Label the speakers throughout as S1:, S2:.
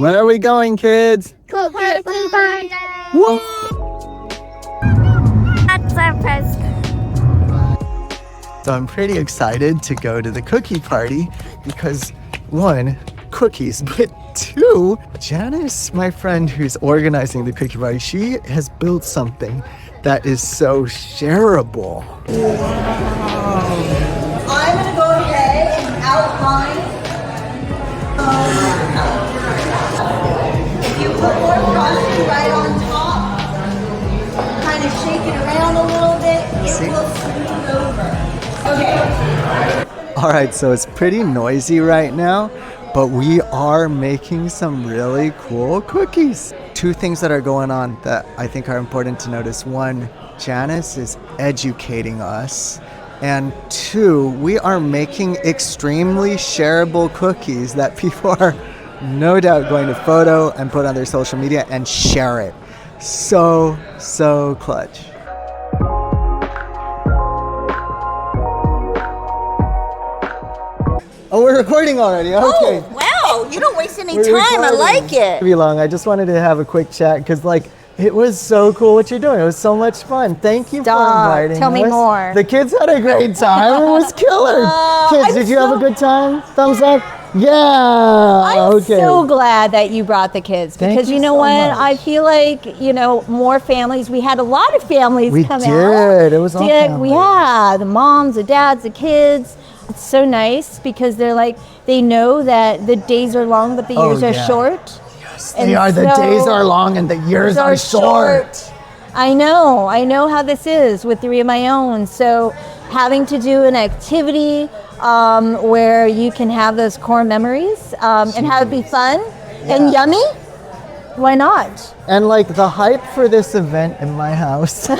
S1: Where are we going, kids?
S2: Cookie party. That's our first.
S1: So I'm pretty excited to go to the cookie party because one, cookies, but two, Janice, my friend who's organizing the cookie party, she has built something that is so shareable.
S3: I'm going to go ahead and outline. If you put more frosting right on top, kind of shake it around a little bit, it will smooth over. Okay.
S1: All right, so it's pretty noisy right now, but we are making some really cool cookies. Two things that are going on that I think are important to notice. One, Janice is educating us. And two, we are making extremely shareable cookies that people are no doubt going to photo and put on their social media and share it. So clutch. Oh, we're recording already. Okay.
S3: Oh, wow. You don't waste any
S1: We're
S3: time. I
S1: recording.
S3: like it.
S1: Be long. I just wanted to have a quick chat because, it was so cool what you're doing. It was so much fun. Thank you for inviting
S2: Tell me
S1: us.
S2: more.
S1: The kids had a great time. It was killer. Kids,
S2: I'm
S1: did you have a
S2: so-
S1: good time? Thumbs up. Yeah.
S2: I'm
S1: Okay.
S2: so glad that you brought the kids
S1: Thank
S2: because
S1: you
S2: you know
S1: so
S2: what?
S1: much.
S2: I feel like, more families. We had a lot of families
S1: We
S2: come
S1: did.
S2: out.
S1: It was all families.
S2: Yeah, the moms, the dads, the kids. It's so nice because they know that the days are long, but the
S1: Oh,
S2: years are
S1: yeah.
S2: short.
S1: They are. The days are long and the years are short.
S2: I know how this is with three of my own. So having to do an activity where you can have those core memories and have it be fun and yummy, why not?
S1: And the hype for this event in my house,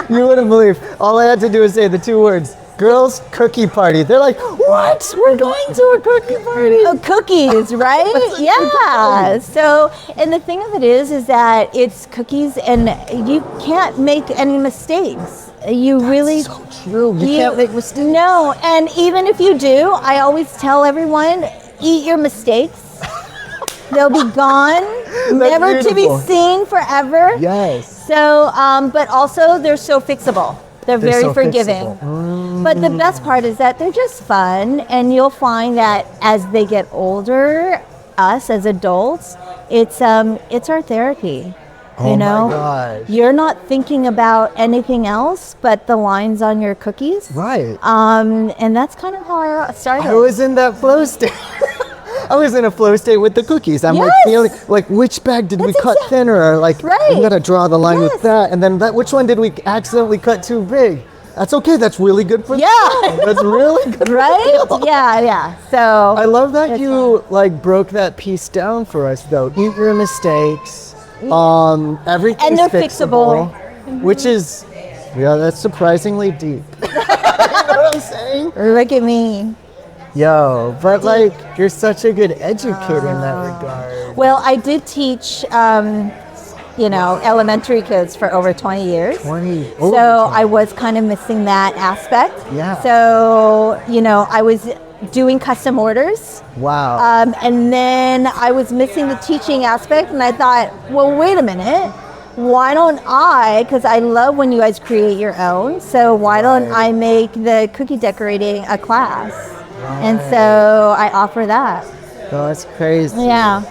S1: you wouldn't believe. All I had to do was say the two words, girls cookie party. They're like, what? We're going to a cookie party.
S2: Oh, cookies, right? Yeah. So, and the thing of it is that it's cookies and you can't make any mistakes. You really
S1: So true. You can't make mistakes.
S2: No, and even if you do, I always tell everyone, eat your mistakes. They'll be gone, never to be
S1: beautiful.
S2: seen forever.
S1: Yes.
S2: So, but also they're so fixable. They're very
S1: so
S2: forgiving.
S1: fixable.
S2: But the best part is that they're just fun, and you'll find that as they get older, us as adults, it's our therapy.
S1: Oh my gosh.
S2: You're not thinking about anything else but the lines on your cookies.
S1: Right.
S2: And that's kind of how I started.
S1: I was in that flow state. I was in a flow state with the cookies. I'm
S2: Yes.
S1: feeling which bag did we
S2: That's
S1: cut thinner? Or
S2: Right.
S1: I'm gonna draw the line with
S2: Yes.
S1: that, and then which one did we accidentally cut too big? That's okay. That's really good for the
S2: Yeah.
S1: film. That's really good.
S2: Right? Yeah. So
S1: I love that
S2: That's
S1: you broke that piece down for us though. Eat your mistakes. Everything's
S2: And they're fixable.
S1: Which is, that's surprisingly deep. You know what I'm saying?
S2: look at me.
S1: Yo, but you're such a good educator in that regard.
S2: Well, I did teach, elementary kids for over 20 years.
S1: 20.
S2: So I was kind of missing that aspect.
S1: Yeah.
S2: So, I was doing custom orders.
S1: Wow.
S2: And then I was missing the teaching aspect, and I thought, well, wait a minute. Why don't because I love when you guys create your own, so why don't I make the cookie decorating a class? And so I offer that.
S1: Oh, that's crazy.
S2: Yeah.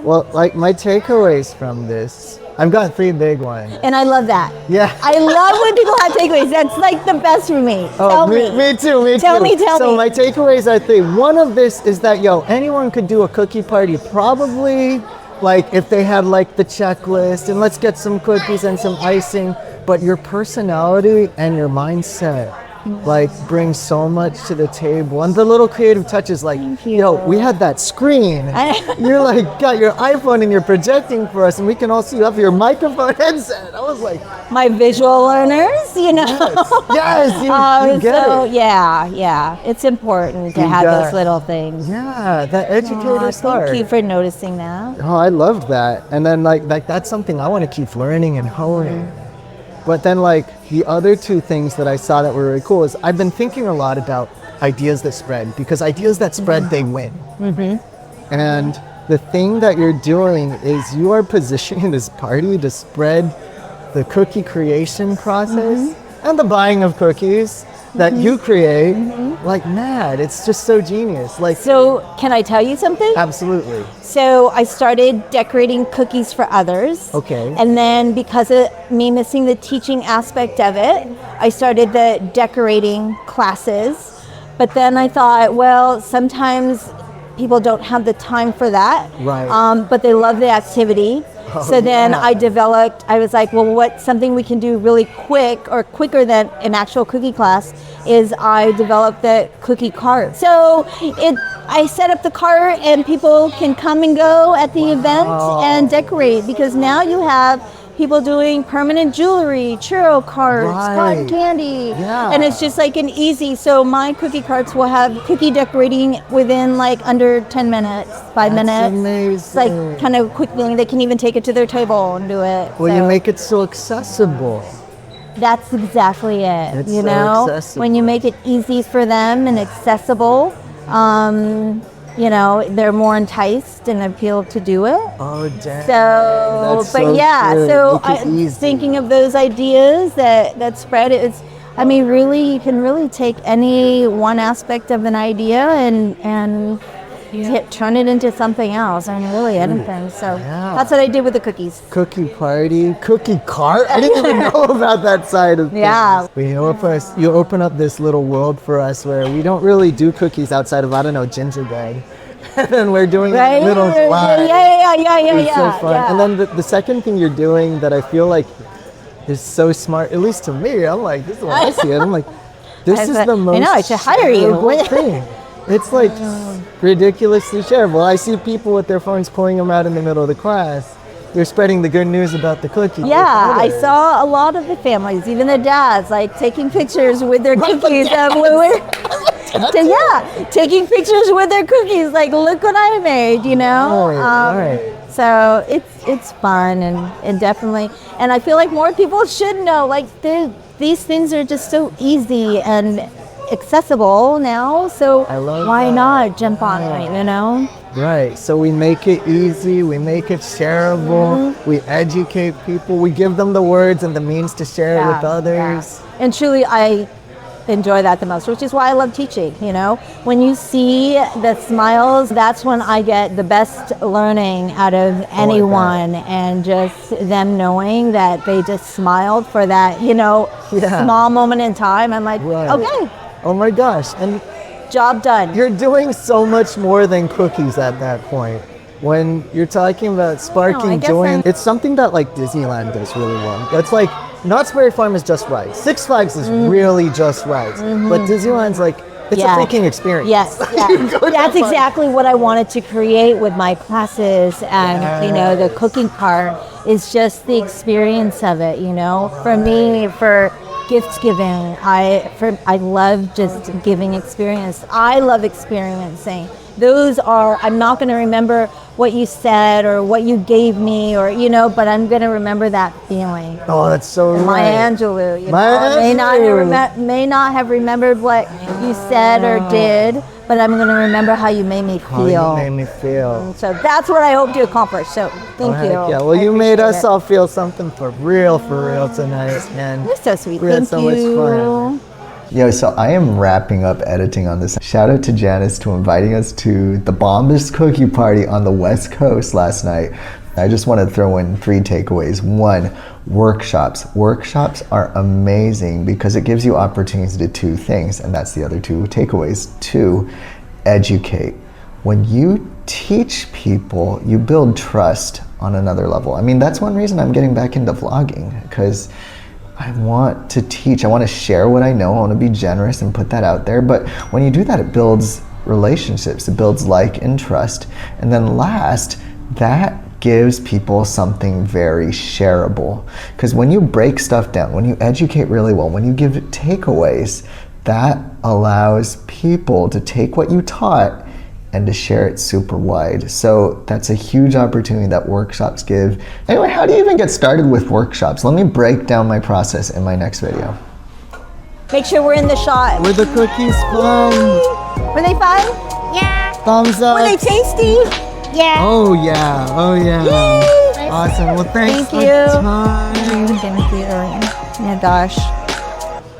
S1: Well, my takeaways from this, I've got 3 big ones.
S2: And I love that.
S1: Yeah.
S2: I love when people have takeaways. That's the best for me. Tell me.
S1: Me too.
S2: Tell me.
S1: So my takeaways are 3. One of this is that, anyone could do a cookie party, probably, if they had the checklist, and let's get some cookies and some icing, but your personality and your mindset, brings so much to the table. And the little creative touches, we had that screen. You're got your iPhone and you're projecting for us, and we can all see you have your microphone headset. I was like,
S2: My visual learners,
S1: yes, you get
S2: so
S1: it.
S2: yeah, it's important to
S1: You
S2: have
S1: got
S2: those
S1: it.
S2: little things.
S1: Yeah, that educator start.
S2: Thank you for noticing that.
S1: Oh, I loved that. And then that's something I want to keep learning and honing. But then the other 2 things that I saw that were really cool is I've been thinking a lot about ideas that spread, because ideas that spread, they win. Mm-hmm. And the thing that you're doing is you are positioning this party to spread the cookie creation process and the buying of cookies that you create like mad. It's just so genius. Like,
S2: So can I tell you something?
S1: absolutely.
S2: So I started decorating cookies for others.
S1: Okay.
S2: And then because of me missing the teaching aspect of it, I started the decorating classes. But then I thought, well, sometimes people don't have the time for that.
S1: Right.
S2: But they love the activity. So then I was like, well, what's something we can do really quick or quicker than an actual cookie class is I developed the cookie cart. So I set up the cart and people can come and go at the event and decorate, because now you have people doing permanent jewelry, churro carts, cotton candy, and it's just like an easy. So my cookie carts will have cookie decorating within like under 10 minutes, 5 minutes.
S1: Amazing.
S2: It's like kind of quick thing. They can even take it to their table and do it.
S1: Well, you
S2: So
S1: make it so accessible.
S2: that's exactly it.
S1: It's
S2: you
S1: so
S2: know,
S1: accessible.
S2: when you make it easy for them and accessible, you know, they're more enticed and appeal to do it.
S1: Oh, damn.
S2: So,
S1: That's
S2: but
S1: so
S2: yeah,
S1: true.
S2: so
S1: Make it
S2: I'm
S1: easy.
S2: thinking of those ideas that spread. I mean, really, you can really take any one aspect of an idea and turn it into something else. I mean, really anything. So that's what I did with the cookies.
S1: Cookie party, cookie cart. I didn't even know about that side of things.
S2: Yeah.
S1: You open up this little world for us where we don't really do cookies outside of, I don't know, gingerbread. And then we're doing
S2: Right?
S1: little slides.
S2: Yeah.
S1: It's so fun.
S2: yeah.
S1: And then the second thing you're doing that I feel like is so smart, at least to me, I'm like, this is what I see it. I'm like, this is the most
S2: I know, I should hire you.
S1: shareable thing. It's like ridiculously shareable. I see people with their phones pulling them out in the middle of the class. They're spreading the good news about the cookie.
S2: Yeah, I
S1: others.
S2: saw a lot of the families, even the dads, like taking pictures with their cookies. Taking pictures with their cookies. Like, look what I made, you know.
S1: Right.
S2: So it's fun and definitely, and I feel like more people should know. Like, these things are just so easy and accessible now. So
S1: I love
S2: why
S1: that.
S2: not jump on it? You know.
S1: Right. So we make it easy, we make it shareable, we educate people, we give them the words and the means to share it with others.
S2: Yeah. And truly, I enjoy that the most, which is why I love teaching. You know, when you see the smiles, that's when I get the best learning out of anyone, and just them knowing that they just smiled for that, you know, small moment in time. I'm like, okay,
S1: Oh my gosh. And
S2: job done.
S1: you're doing so much more than cookies at that point. When you're talking about sparking
S2: guess
S1: joy,
S2: I'm-
S1: it's something that like Disneyland does really well. It's like Knott's Berry Farm is just right. Six Flags is really just right. But Disneyland's like, it's a freaking experience.
S2: Yes, that's exactly what I wanted to create with my classes, and you know, the cooking cart is just the experience of it. You know, for me, for gifts giving, I love just giving experience. I love experiencing. Those are, I'm not going to remember what you said or what you gave me, or, you know, but I'm going to remember that feeling.
S1: Oh, that's so right.
S2: Maya Angelou, you
S1: Maya
S2: know,
S1: Angelou.
S2: may not have remembered what you said or did, but I'm going to remember how you made me
S1: How
S2: feel.
S1: you made me feel.
S2: So that's what I hope to accomplish. So thank
S1: Heck
S2: you.
S1: Yeah, well,
S2: I
S1: you made
S2: appreciate
S1: us
S2: it.
S1: all feel something for real tonight. And
S2: You're so sweet.
S1: we had
S2: Thank
S1: so much
S2: you.
S1: fun.
S4: Yo, so I am wrapping up editing on this. Shout out to Janice to inviting us to the bombest cookie party on the West Coast last night. I just want to throw in 3 takeaways. 1, workshops. Workshops are amazing because it gives you opportunities to do 2 things, and that's the other 2 takeaways. 2, educate. When you teach people, you build trust on another level. I mean, that's one reason I'm getting back into vlogging, because I want to teach, I want to share what I know, I want to be generous and put that out there. But when you do that, it builds relationships, it builds like and trust. And then last, that gives people something very shareable. Because when you break stuff down, when you educate really well, when you give takeaways, that allows people to take what you taught and to share it super wide. So that's a huge opportunity that workshops give. Anyway, how do you even get started with workshops? Let me break down my process in my next video.
S2: Make sure we're in the shot.
S1: Were the cookies fun?
S2: Were they fun?
S3: Yeah.
S1: Thumbs up.
S2: Were they tasty? Yeah.
S1: Oh yeah. Oh yeah.
S2: Yay.
S1: Awesome. Well, thanks
S2: Thank
S1: for
S2: you.
S1: the time.
S2: Yeah, gosh.